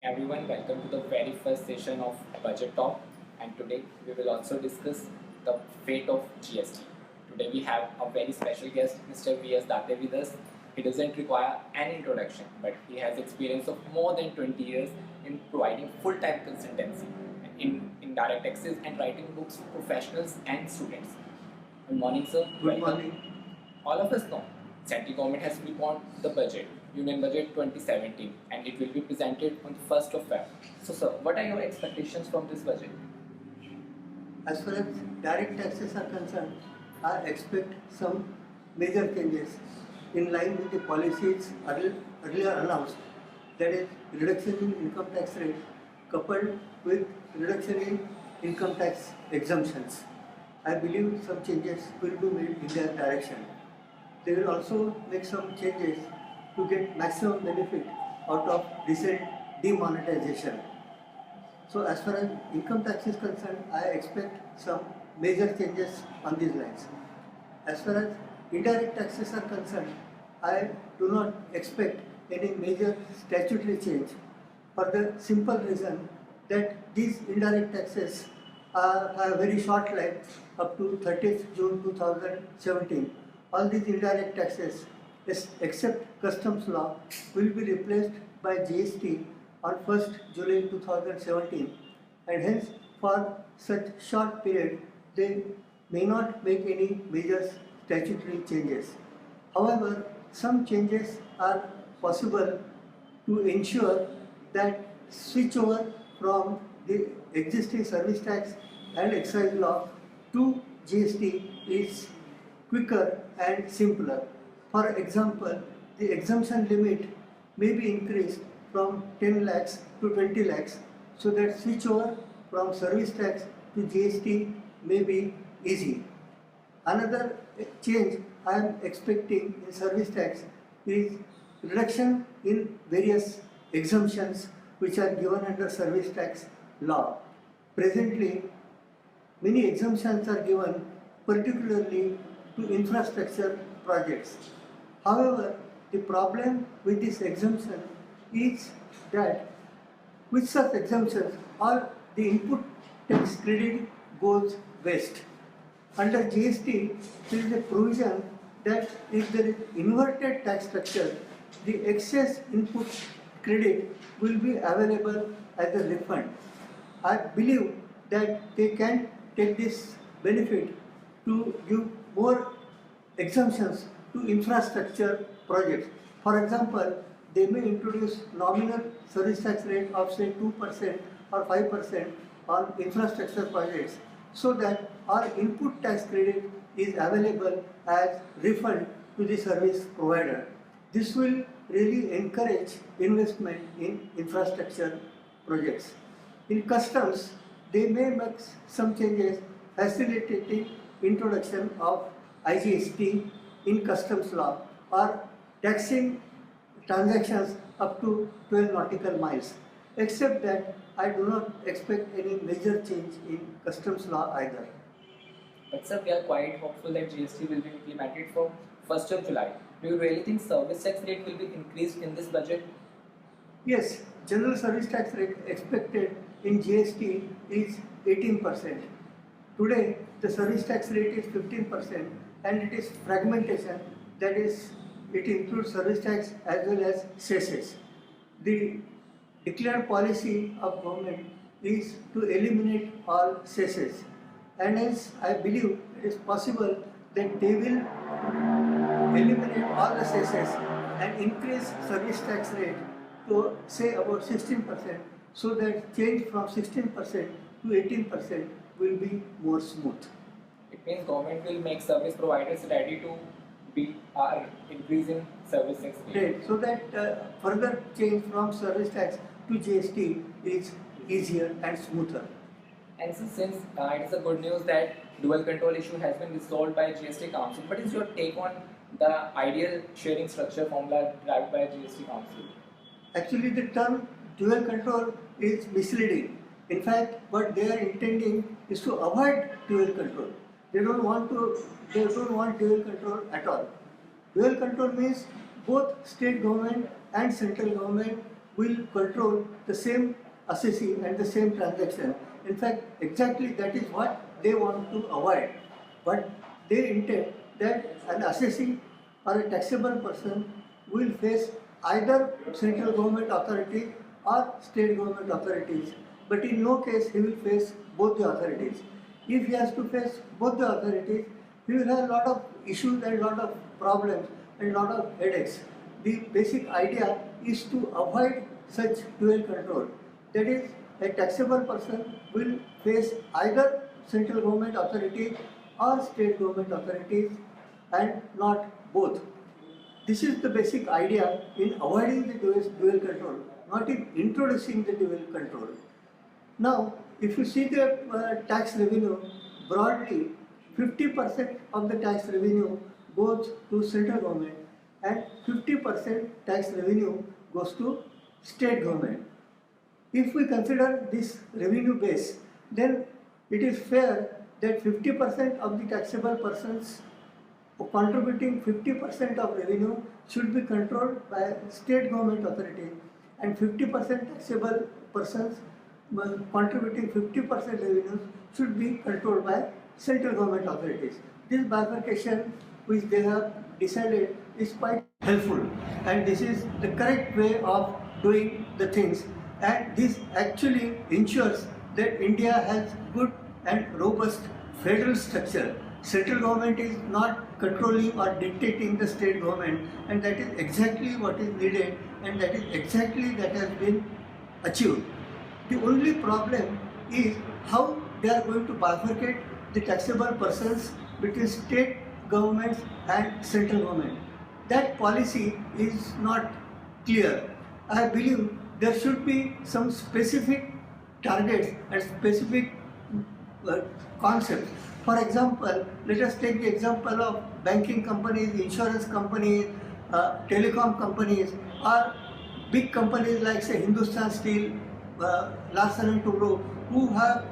Everyone, welcome to the very first session of Budget Talk, and today we will also discuss the fate of GST. Today we have a very special guest, Mr. V.S. Datey with us. He doesn't require any introduction, but he has experience of more than 20 years in providing full-time consultancy in indirect taxes and writing books for professionals and students. Good morning, sir. Good morning. All of us know central government has reformed the budget, Union Budget 2017, and it will be presented on the 1st of Feb. So, sir, what are your expectations from this budget? As far as direct taxes are concerned, I expect some major changes in line with the policies earlier announced, that is, reduction in income tax rate coupled with reduction in income tax exemptions. I believe some changes will be made in that direction. They will also make some changes to get maximum benefit out of recent demonetization. So as far as income tax is concerned, I expect some major changes on these lines. As far as indirect taxes are concerned, I do not expect any major statutory change for the simple reason that these indirect taxes are a very short life up to 30th June 2017. All these indirect taxes, except customs law, will be replaced by GST on 1st July 2017, and hence for such short period they may not make any major statutory changes. However, some changes are possible to ensure that switchover from the existing service tax and excise law to GST is quicker and simpler. For example, the exemption limit may be increased from 10 lakhs to 20 lakhs, so that switchover from service tax to GST may be easy. Another change I am expecting in service tax is reduction in various exemptions which are given under service tax law. Presently, many exemptions are given particularly to infrastructure projects. However, the problem with this exemption is that with such exemptions, all the input tax credit goes waste. Under GST, there is a provision that if there is inverted tax structure, the excess input credit will be available as a refund. I believe that they can take this benefit to give more exemptions to infrastructure projects. For example, they may introduce nominal service tax rate of say 2% or 5% on infrastructure projects, so that our input tax credit is available as refund to the service provider. This will really encourage investment in infrastructure projects. In customs, they may make some changes facilitating introduction of IGST in customs law or taxing transactions up to 12 nautical miles. Except that I do not expect any major change in customs law either. But sir, we are quite hopeful that GST will be implemented from 1st of July. Do you really think service tax rate will be increased in this budget? Yes, general service tax rate expected in GST is 18%. Today, the service tax rate is 15%, and it is fragmentation, that is, it includes service tax as well as cesses. The declared policy of government is to eliminate all cesses, and hence I believe it is possible that they will eliminate all the cesses and increase service tax rate to say about 16%, so that change from 16% to 18% will be more smooth. It means government will make service providers ready to be increasing service tax rate. Right, so that further change from service tax to GST is easier and smoother. And since it is a good news that dual control issue has been resolved by GST Council, what is your take on the ideal sharing structure formula derived by GST Council? Actually, the term dual control is misleading. In fact, what they are intending is to avoid dual control. They don't want dual control at all. Dual control means both state government and central government will control the same assessee and the same transaction. In fact, exactly that is what they want to avoid. But they intend that an assessee or a taxable person will face either central government authorities or state government authorities. But in no case he will face both the authorities. If he has to face both the authorities, he will have a lot of issues and a lot of problems and a lot of headaches. The basic idea is to avoid such dual control. That is, a taxable person will face either central government authorities or state government authorities and not both. This is the basic idea in avoiding the dual control, not in introducing the dual control. Now, if you see the tax revenue, broadly 50% of the tax revenue goes to central government and 50% tax revenue goes to state government. If we consider this revenue base, then it is fair that 50% of the taxable persons contributing 50% of revenue should be controlled by state government authority and 50% taxable persons contributing 50% revenue should be controlled by central government authorities. This bifurcation which they have decided is quite helpful, and this is the correct way of doing the things, and this actually ensures that India has good and robust federal structure. Central government is not controlling or dictating the state government, and that is exactly what is needed, and that is exactly that has been achieved. The only problem is how they are going to bifurcate the taxable persons between state governments and central government. That policy is not clear. I believe there should be some specific targets and specific concepts. For example, let us take the example of banking companies, insurance companies, telecom companies, or big companies like say Hindustan Steel, Larsen and Toubro, who have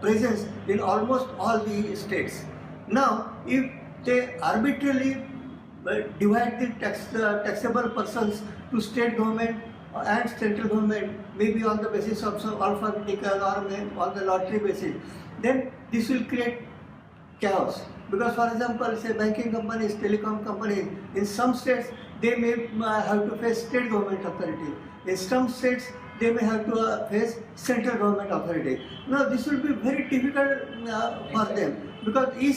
presence in almost all the states. Now, if they arbitrarily divide the taxable persons to state government and central government, maybe on the basis of some alphabetical or on the lottery basis, then this will create chaos. Because for example, say banking companies, telecom companies, in some states they may have to face state government authority. In some states they may have to face central government authority. Now this will be very difficult for them, because each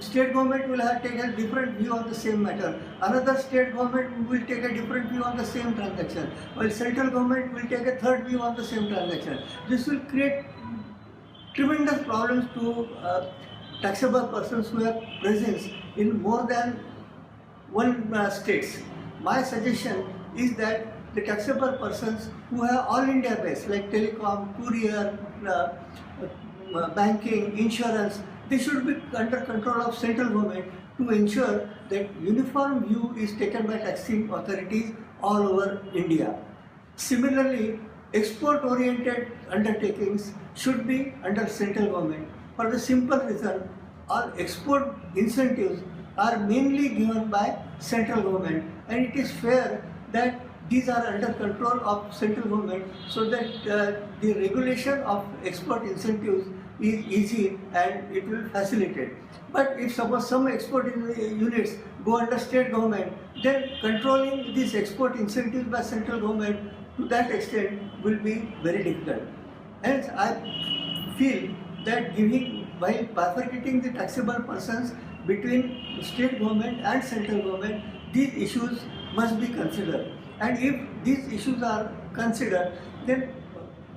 state government will have take a different view on the same matter. Another state government will take a different view on the same transaction, while central government will take a third view on the same transaction. This will create tremendous problems to taxable persons who have presence in more than one states. My suggestion is that the taxable persons who have all India base like telecom, courier, banking, insurance, they should be under control of central government to ensure that uniform view is taken by taxing authorities all over India. Similarly, export-oriented undertakings should be under central government for the simple reason all export incentives are mainly given by central government, and it is fair that these are under control of central government, so that the regulation of export incentives is easy and it will facilitate. But if suppose some export units go under state government, then controlling these export incentives by central government to that extent will be very difficult. Hence, I feel that while bifurcating the taxable persons between state government and central government, these issues must be considered. And if these issues are considered, then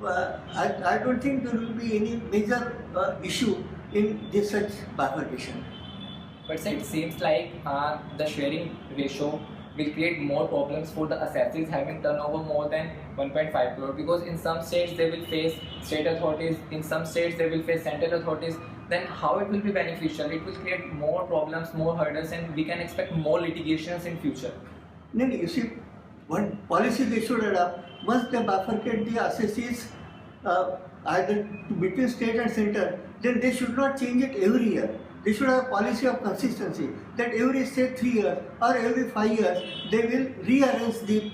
I don't think there will be any major issue in this such bifurcation. But sir, it seems like the sharing ratio will create more problems for the assessees having turnover more than 1.5 crore, because in some states they will face state authorities, in some states they will face central authorities. Then how it will be beneficial? It will create more problems, more hurdles, and we can expect more litigations in future. No, you see, one policy they should adopt, once they bifurcate the assessees either between state and center, then they should not change it every year. They should have a policy of consistency, that every say 3 years or every 5 years they will rearrange the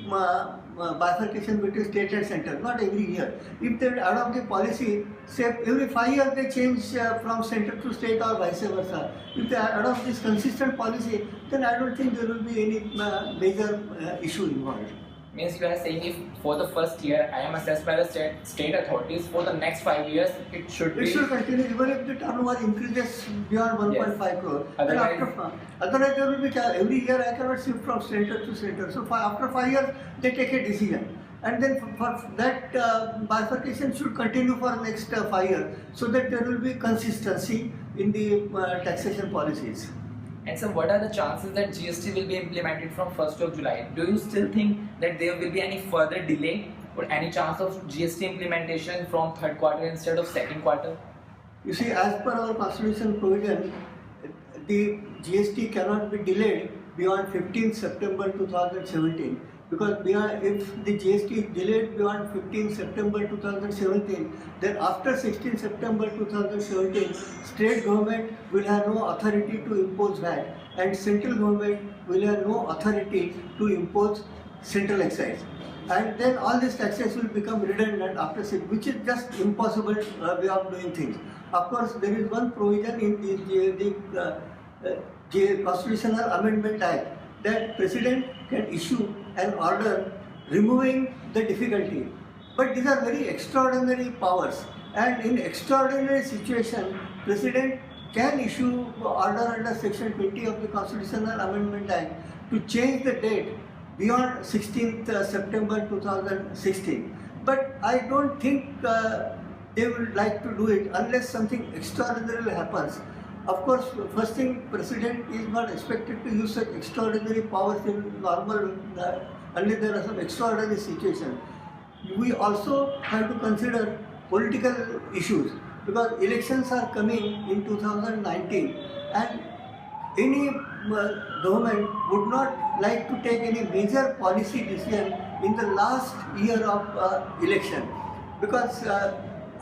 bifurcation between state and center, not every year. If they adopt the policy, say every 5 years they change from center to state or vice versa. If they adopt this consistent policy, then I don't think there will be any major issue involved. Means you are saying if for the first year I am assessed by the state authorities, for the next 5 years it should be... It should continue even if the turnover increases beyond 1.5 crore. Otherwise there will be every year I cannot shift from center to center. So after 5 years they take a decision. And then for that bifurcation should continue for next 5 years, so that there will be consistency in the taxation policies. And so what are the chances that GST will be implemented from 1st of July? Do you still think that there will be any further delay or any chance of GST implementation from third quarter instead of second quarter? You see, as per our constitution provision, the GST cannot be delayed beyond 15th September 2017. Because if the GST is delayed beyond 15 September 2017, then after 16 September 2017, state government will have no authority to impose VAT, and central government will have no authority to impose central excise. And then all these taxes will become redundant after 6, which is just impossible way of doing things. Of course, there is one provision in the Constitutional Amendment Act that President can issue an order removing the difficulty. But these are very extraordinary powers, and in extraordinary situation, President can issue order under Section 20 of the Constitutional Amendment Act to change the date beyond 16th September 2016. But I don't think they would like to do it unless something extraordinary happens. Of course, first thing, President is not expected to use such extraordinary powers in normal, unless there are some extraordinary situation. We also have to consider political issues, because elections are coming in 2019, and any government would not like to take any major policy decision in the last year of election, because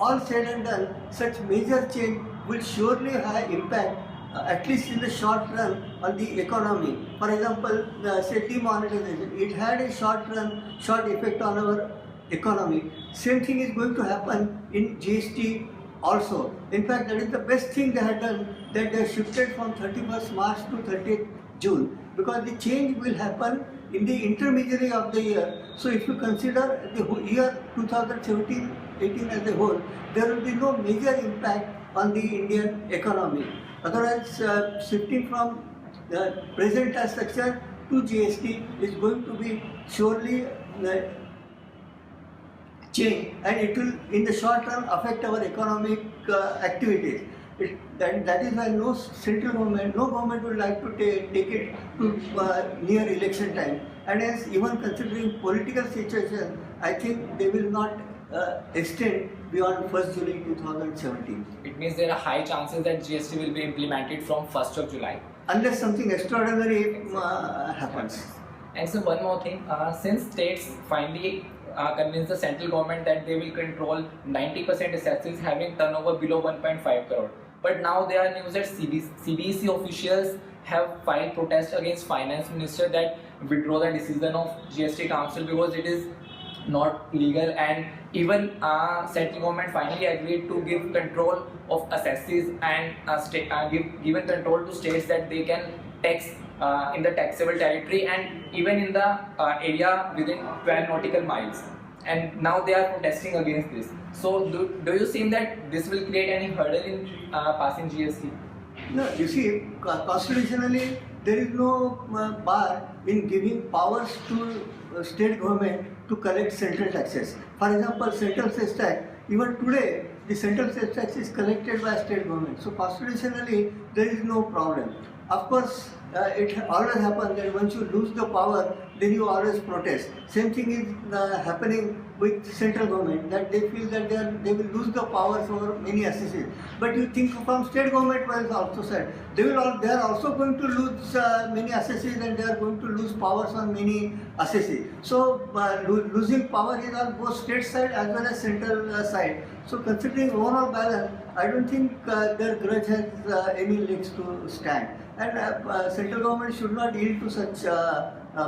all said and done, such major change will surely have impact, at least in the short run, on the economy. For example, say demonetization, it had a short effect on our economy. Same thing is going to happen in GST also. In fact, that is the best thing they have done, that they shifted from 31st March to 30th June, because the change will happen in the intermediary of the year. So if you consider the whole year 2017-18 as a whole, there will be no major impact on the Indian economy. Otherwise, shifting from the present tax structure to GST is going to be surely change, and it will in the short run affect our economic activities. That is why no government would like to take it to near election time. And as even considering political situation, I think they will not extend beyond 1st July 2017. It means there are high chances that GST will be implemented from 1st of July. Unless something extraordinary happens. And so one more thing, since states finally convince the central government that they will control 90% assets having turnover below 1.5 crore. But now there are news that CBSE officials have filed protest against finance minister that withdraw the decision of GST council because it is not legal, and even central government finally agreed to give control of assesses and given control to states that they can tax in the taxable territory and even in the area within 12 nautical miles. And now they are protesting against this. So do you think that this will create any hurdle in passing GST? No, you see, constitutionally there is no bar in giving powers to state government to collect central taxes. For example, central sales tax, even today the central sales tax is collected by state government. So constitutionally there is no problem. Of course, it always happens that once you lose the power, then you always protest. Same thing is happening with central government, that they feel that they will lose the powers over many assesses. But you think from state government was also said, they are also going to lose many assesses, and they are going to lose powers on many assesses. So losing power is on both state side as well as central side. So considering overall balance, I don't think their grudge has any legs to stand. And central government should not yield to such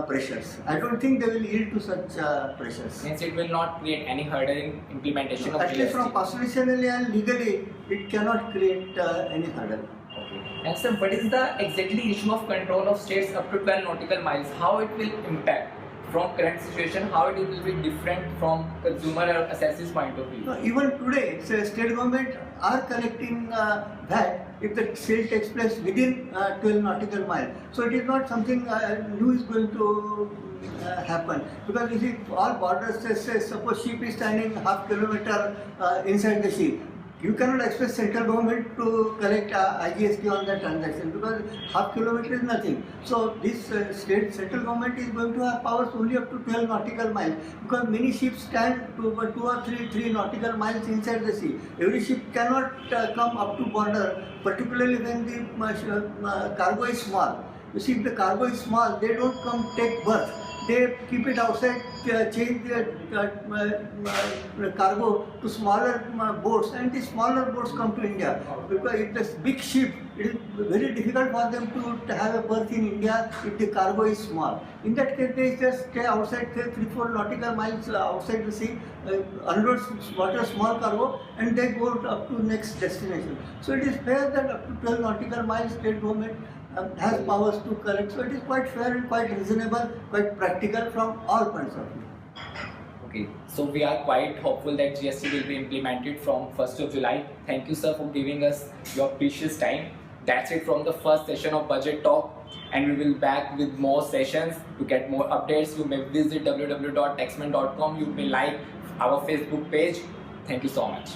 pressures. I don't think they will yield to such pressures. Means it will not create any hurdle in implementation of At least from GST. constitutionally and legally, it cannot create any hurdle. Okay. And sir, what is the exactly issue of control of states up to 12 nautical miles? How it will impact from current situation? How it will be different from consumer or assessor's point of view? No, even today, state government are collecting VAT if the sale takes place within 12 nautical miles. So it is not something new is going to happen, because you see all borders, say suppose ship is standing half kilometer inside the sea. You cannot expect central government to collect IGST on that transaction, because half kilometer is nothing. So this state central government is going to have powers only up to 12 nautical miles, because many ships stand to 2 or 3 nautical miles inside the sea. Every ship cannot come up to border, particularly when the cargo is small. You see, if the cargo is small, they don't come take berth. They keep it outside, change the cargo to smaller boats, and the smaller boats come to India. Because if the big ship, it is very difficult for them to have a berth in India if the cargo is small. In that case, they just stay outside, 3-4 nautical miles outside the sea, unload water small cargo, and they go up to next destination. So it is fair that up to 12 nautical miles, state government has powers to collect. So it is quite fair and quite reasonable, quite practical from all points of view. Okay, so we are quite hopeful that GST will be implemented from 1st of July. Thank you, sir, for giving us your precious time. That's it from the first session of Budget Talk, and we will back with more sessions. To get more updates, you may visit www.taxmann.com. You may like our Facebook page. Thank you so much.